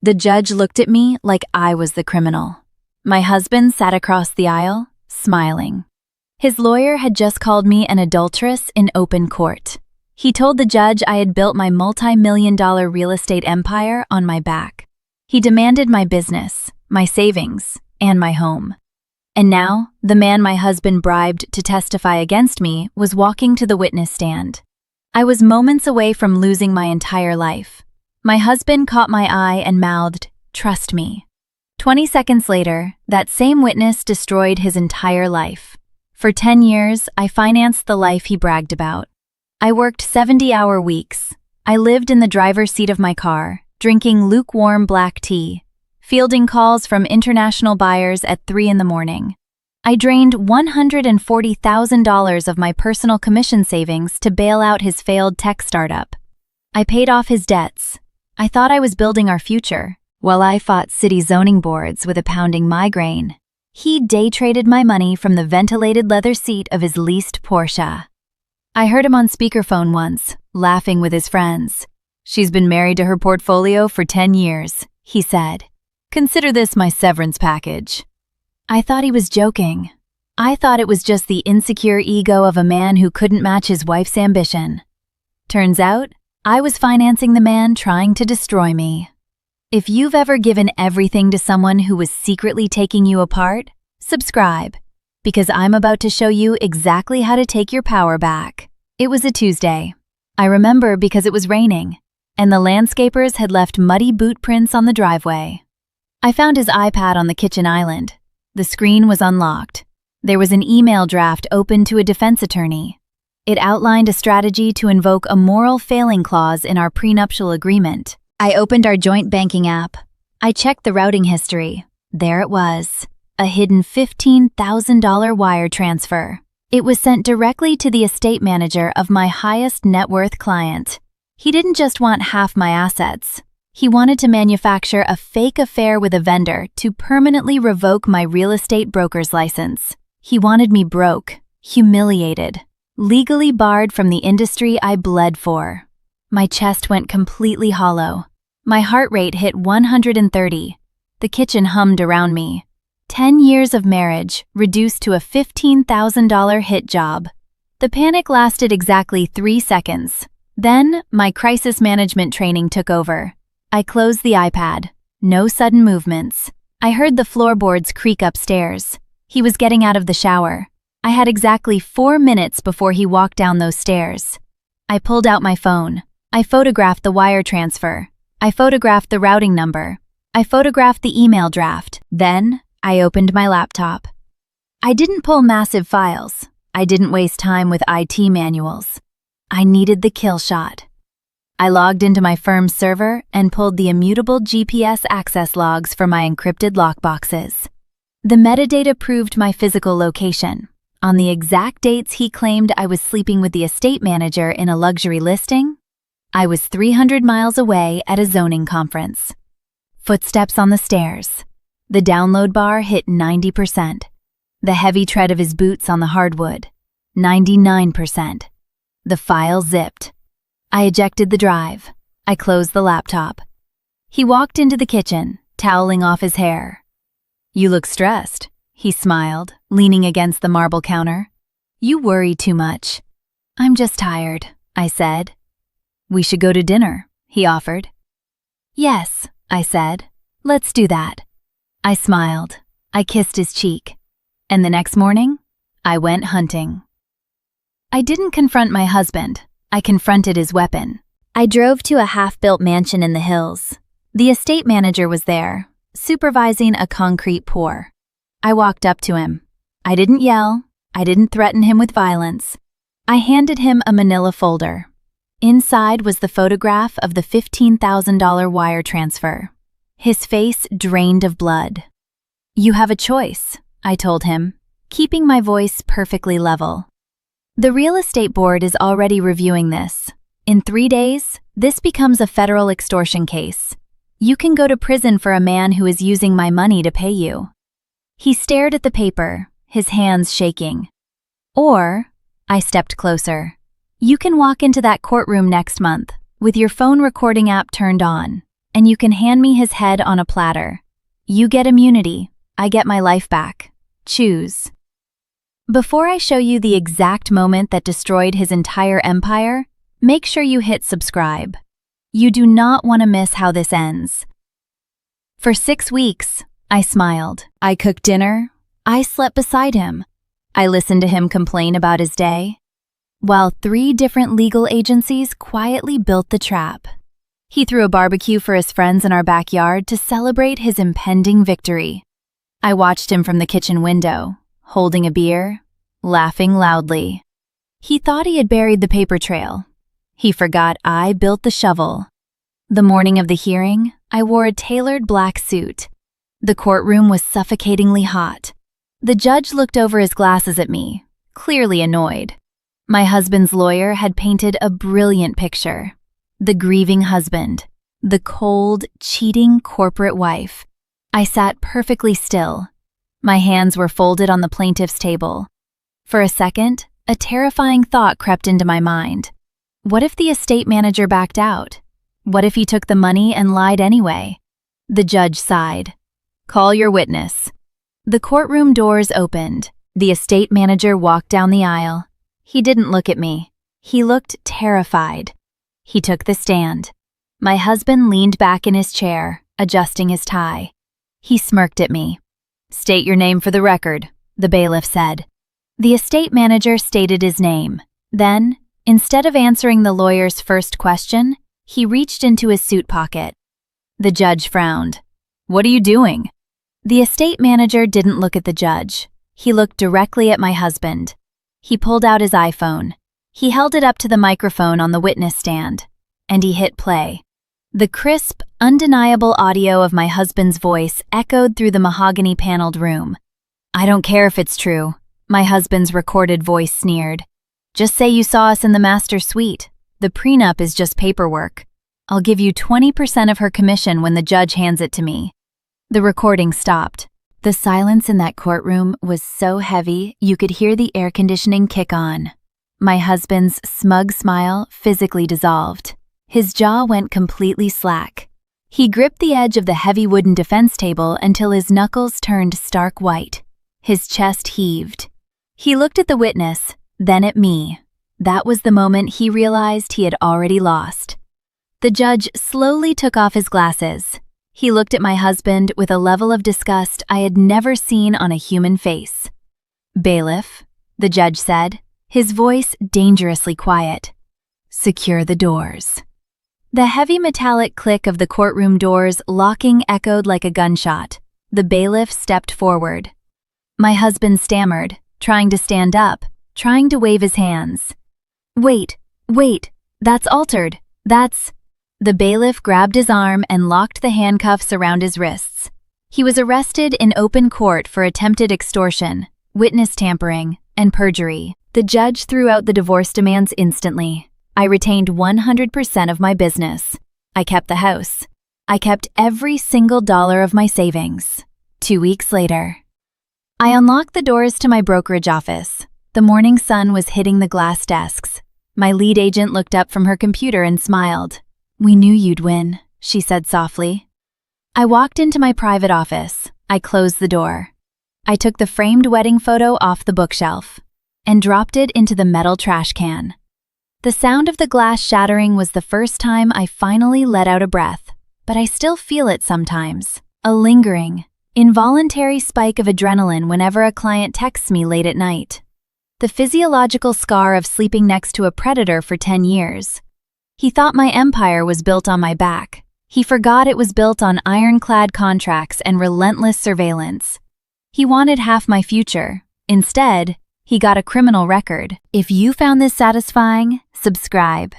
The judge looked at me like I was the criminal. My husband sat across the aisle, smiling. His lawyer had just called me an adulteress in open court. He told the judge I had built my multi-million-dollar real estate empire on my back. He demanded my business, my savings, and my home. And now, the man my husband bribed to testify against me was walking to the witness stand. I was moments away from losing my entire life. My husband caught my eye and mouthed, "Trust me." 20 seconds later, that same witness destroyed his entire life. For 10 years, I financed the life he bragged about. I worked 70-hour weeks. I lived in the driver's seat of my car, drinking lukewarm black tea, fielding calls from international buyers at 3 in the morning. I drained $140,000 of my personal commission savings to bail out his failed tech startup. I paid off his debts. I thought I was building our future, while I fought city zoning boards with a pounding migraine. He day traded my money from the ventilated leather seat of his leased Porsche. I heard him on speakerphone once, laughing with his friends. "She's been married to her portfolio for 10 years, he said. "Consider this my severance package." I thought he was joking. I thought it was just the insecure ego of a man who couldn't match his wife's ambition. Turns out, I was financing the man trying to destroy me. If you've ever given everything to someone who was secretly taking you apart, subscribe, because I'm about to show you exactly how to take your power back. It was a Tuesday. I remember because it was raining, and the landscapers had left muddy boot prints on the driveway. I found his iPad on the kitchen island. The screen was unlocked. There was an email draft open to a defense attorney. It outlined a strategy to invoke a moral failing clause in our prenuptial agreement. I opened our joint banking app. I checked the routing history. There it was, a hidden $15,000 wire transfer. It was sent directly to the estate manager of my highest net worth client. He didn't just want half my assets. He wanted to manufacture a fake affair with a vendor to permanently revoke my real estate broker's license. He wanted me broke, humiliated, legally barred from the industry I bled for. My chest went completely hollow. My heart rate hit 130. The kitchen hummed around me. 10 years of marriage reduced to a $15,000 hit job. The panic lasted exactly 3 seconds. Then, my crisis management training took over. I closed the iPad. No sudden movements. I heard the floorboards creak upstairs. He was getting out of the shower. I had exactly 4 minutes before he walked down those stairs. I pulled out my phone. I photographed the wire transfer. I photographed the routing number. I photographed the email draft. Then, I opened my laptop. I didn't pull massive files. I didn't waste time with IT manuals. I needed the kill shot. I logged into my firm's server and pulled the immutable GPS access logs for my encrypted lockboxes. The metadata proved my physical location. On the exact dates he claimed I was sleeping with the estate manager in a luxury listing, I was 300 miles away at a zoning conference. Footsteps on the stairs. The download bar hit 90%. The heavy tread of his boots on the hardwood, 99%. The file zipped. I ejected the drive. I closed the laptop. He walked into the kitchen, toweling off his hair. "You look stressed," he smiled, leaning against the marble counter. "You worry too much." "I'm just tired," I said. "We should go to dinner," he offered. "Yes," I said. "Let's do that." I smiled. I kissed his cheek. And the next morning, I went hunting. I didn't confront my husband. I confronted his weapon. I drove to a half-built mansion in the hills. The estate manager was there, supervising a concrete pour. I walked up to him. I didn't yell. I didn't threaten him with violence. I handed him a manila folder. Inside was the photograph of the $15,000 wire transfer. His face drained of blood. "You have a choice," I told him, keeping my voice perfectly level. "The real estate board is already reviewing this. In 3 days, this becomes a federal extortion case. You can go to prison for a man who is using my money to pay you." He stared at the paper, his hands shaking. "Or," I stepped closer, "you can walk into that courtroom next month, with your phone recording app turned on. and you can hand me his head on a platter. You get immunity, I get my life back. Choose. Before I show you the exact moment that destroyed his entire empire, make sure you hit subscribe. You do not want to miss how this ends. For 6 weeks, I smiled. I cooked dinner. I slept beside him. I listened to him complain about his day, while 3 different legal agencies quietly built the trap. He threw a barbecue for his friends in our backyard to celebrate his impending victory. I watched him from the kitchen window, holding a beer, laughing loudly. He thought he had buried the paper trail. He forgot I built the shovel. The morning of the hearing, I wore a tailored black suit. The courtroom was suffocatingly hot. The judge looked over his glasses at me, clearly annoyed. My husband's lawyer had painted a brilliant picture. The grieving husband, the cold, cheating corporate wife. I sat perfectly still. My hands were folded on the plaintiff's table. For a second, a terrifying thought crept into my mind. What if the estate manager backed out? What if he took the money and lied anyway? The judge sighed. Call your witness. The courtroom doors opened. The estate manager walked down the aisle. He didn't look at me. He looked terrified. He took the stand. My husband leaned back in his chair, adjusting his tie. He smirked at me. State your name for the record, the bailiff said. The estate manager stated his name. Then, instead of answering the lawyer's first question, he reached into his suit pocket. The judge frowned. What are you doing? The estate manager didn't look at the judge. He looked directly at my husband. He pulled out his iPhone. He held it up to the microphone on the witness stand, and he hit play. The crisp, undeniable audio of my husband's voice echoed through the mahogany-paneled room. I don't care if it's true, my husband's recorded voice sneered. Just say you saw us in the master suite. The prenup is just paperwork. I'll give you 20% of her commission when the judge hands it to me. The recording stopped. The silence in that courtroom was so heavy you could hear the air conditioning kick on. My husband's smug smile physically dissolved. His jaw went completely slack. He gripped the edge of the heavy wooden defense table until his knuckles turned stark white. His chest heaved. He looked at the witness, then at me. That was the moment he realized he had already lost. The judge slowly took off his glasses. He looked at my husband with a level of disgust I had never seen on a human face. Bailiff, the judge said, his voice dangerously quiet. Secure the doors. The heavy metallic click of the courtroom doors locking echoed like a gunshot. The bailiff stepped forward. My husband stammered, trying to stand up, trying to wave his hands. Wait, that's altered, that's... The bailiff grabbed his arm and locked the handcuffs around his wrists. He was arrested in open court for attempted extortion, witness tampering, and perjury. The judge threw out the divorce demands instantly. I retained 100% of my business. I kept the house. I kept every single dollar of my savings. 2 weeks later, I unlocked the doors to my brokerage office. The morning sun was hitting the glass desks. My lead agent looked up from her computer and smiled. We knew you'd win, she said softly. I walked into my private office. I closed the door. I took the framed wedding photo off the bookshelf and dropped it into the metal trash can. The sound of the glass shattering was the first time I finally let out a breath, but I still feel it sometimes. A lingering, involuntary spike of adrenaline whenever a client texts me late at night. The physiological scar of sleeping next to a predator for 10 years. He thought my empire was built on my back. He forgot it was built on ironclad contracts and relentless surveillance. He wanted half my future. Instead, he got a criminal record. If you found this satisfying, subscribe.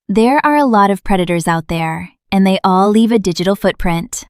There are a lot of predators out there, and they all leave a digital footprint.